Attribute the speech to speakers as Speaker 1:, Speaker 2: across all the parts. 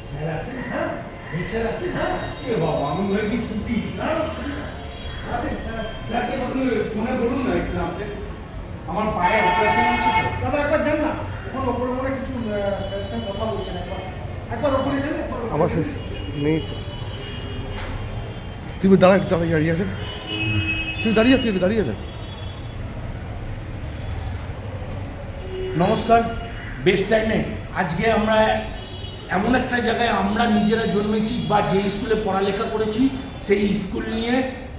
Speaker 1: Sir আছেন? হ্যাঁ, sir আছেন? হ্যাঁ। এ বাবা, আমি বলছি ছুটি। স্যারকে ফোনে বলুন না একটু আপনি। আমার পায়ে অপারেশন আছে তো।
Speaker 2: দাদা একবার যান না, ওখানে ওপরে মনে কিছু স্যারের সঙ্গে কথা বলছেন, একবার ওপরে যান।
Speaker 3: আমার শেষ নেই তো। তুমি দাঁড়িয়ে আছেন, তুমি দাঁড়িয়ে আছেন।
Speaker 1: নমস্কার, বেস্ট টাইমে আজকে আমরা এমন একটা জায়গায় আমরা নিজেরা জন্মেছি বা যে স্কুলে পড়ালেখা করেছি সেই স্কুল নিয়ে,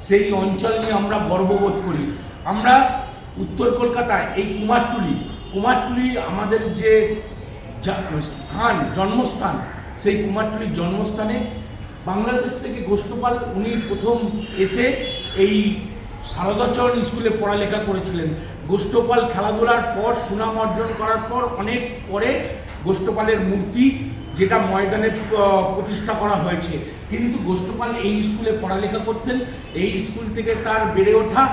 Speaker 1: সেই অঞ্চল নিয়ে আমরা গর্ববোধ করি। আমরা উত্তর কলকাতায় এই কুমারটুলি আমাদের যে স্থান, জন্মস্থান, সেই কুমারটুলির জন্মস্থানে বাংলাদেশ থেকে গোষ্ঠপাল উনি প্রথম এসে এই সারদাচরণ স্কুলে পড়ালেখা করেছিলেন। গোষ্ঠপাল খেলাধুলার পর সুনাম অর্জন করার পর অনেক পরে গোষ্ঠপালের মূর্তি যেটা ময়দানে প্রতিষ্ঠা করা হয়েছে, কিন্তু গোষ্ঠপাল এই স্কুলে পড়ালেখা করতেন। এই স্কুল থেকে তার বেড়ে ওঠা,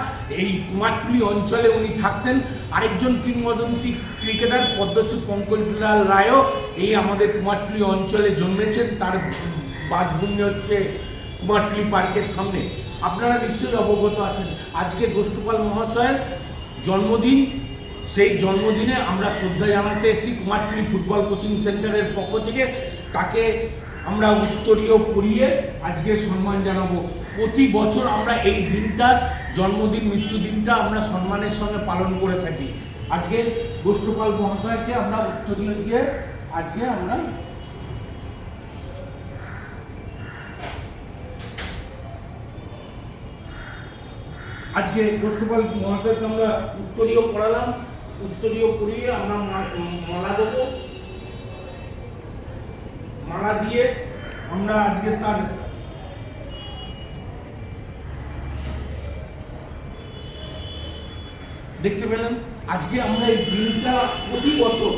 Speaker 1: এই কুমারটুলি অঞ্চলে উনি থাকতেন। আরেকজন কিংবদন্তি ক্রিকেটার পদ্মশ্রী পঙ্কজলাল রায়ও এই আমাদের কুমারটুলি অঞ্চলে জন্মেছেন। তার বাসভূমি হচ্ছে কুমারটুলি পার্কের সামনে। আপনারা নিশ্চয়ই অবগত আছেন আজকে গোষ্ঠপাল মহাশয়ের জন্মদিন। সেই জন্মদিনে আমরা শ্রদ্ধা জানাতে এসেছি কুমারটুলি ফুটবল কোচিং সেন্টারের পক্ষ থেকে। তাকে আমরা উত্তরীয় পরিয়ে আজকে সম্মান জানাবো। প্রতি বছর আমরা এই দিনটা, জন্মদিন মৃত্যুদিনটা আমরা সম্মানের সঙ্গে পালন করে থাকি। আজকে গোষ্ঠপাল মহাশয়কে আমরা উত্তরীয় দিয়ে আজকে আমরা গোষ্ঠপাল মহাশয়কে আমরা উত্তরীয় পড়ালাম। উত্তরীয় পড়িয়ে আমরা মালা দেবো। মালা দিয়ে আমরা আজকে তার দেখতে পেলাম। আজকে আমরা এই দিনটা প্রতি বছর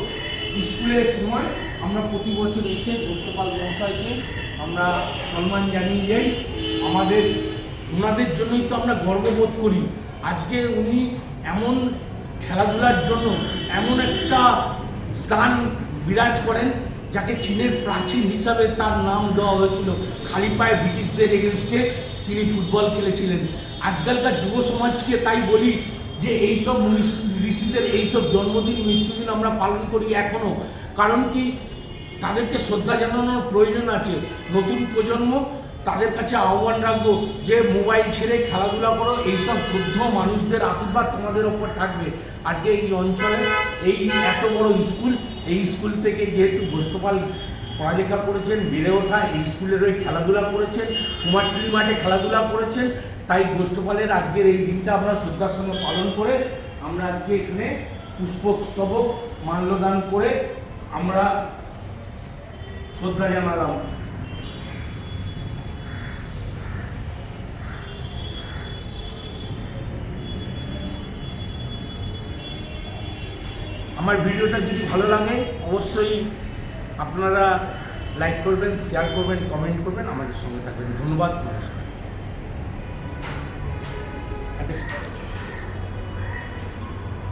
Speaker 1: স্কুলের সময় আমরা প্রতি বছর এসে গোষ্ঠপাল মহাশয়কে আমরা সম্মান জানিয়ে যাই। ওনাদের জন্যই তো আমরা গর্ববোধ করি। আজকে উনি এমন খেলাধুলার জন্য এমন একটা স্থান বিরাজ করেন যাকে চীনের প্রাচীন হিসাবে তার নাম দেওয়া হয়েছিল। খালি পায়ে ব্রিটিশদের এগেনস্টে তিনি ফুটবল খেলেছিলেন। আজকালকার যুব সমাজকে তাই বলি যে এইসব ঋষিদের এইসব জন্মদিন মৃত্যুদিন আমরা পালন করি এখনও, কারণ কি তাদেরকে শ্রদ্ধা জানানোর প্রয়োজন আছে। নতুন প্রজন্ম তাদের কাছে আহ্বান রাখবো যে মোবাইল ছেড়ে খেলাধুলা করো। এইসব শুদ্ধ মানুষদের আশীর্বাদ তোমাদের ওপর থাকবে। আজকে এই অঞ্চলে এই এত বড় স্কুল, এই স্কুল থেকে যেহেতু গোষ্ঠপাল পড়ালেখা করেছেন, বেড়ে ওঠা, এই স্কুলের ওই খেলাধুলা করেছেন, কুমারটুলি মাঠে খেলাধুলা করেছেন, তাই গোষ্ঠপালের আজকের এই দিনটা আমরা শ্রদ্ধার সঙ্গে পালন করে আমরা আজকে এখানে পুষ্পস্তবক মাল্যদান করে আমরা শ্রদ্ধা জানালাম। আমার ভিডিওটা যদি ভালো লাগে অবশ্যই আপনারা লাইক করবেন, শেয়ার করবেন, কমেন্ট করবেন, আমাদের সঙ্গে থাকবেন। ধন্যবাদ, নমস্কার।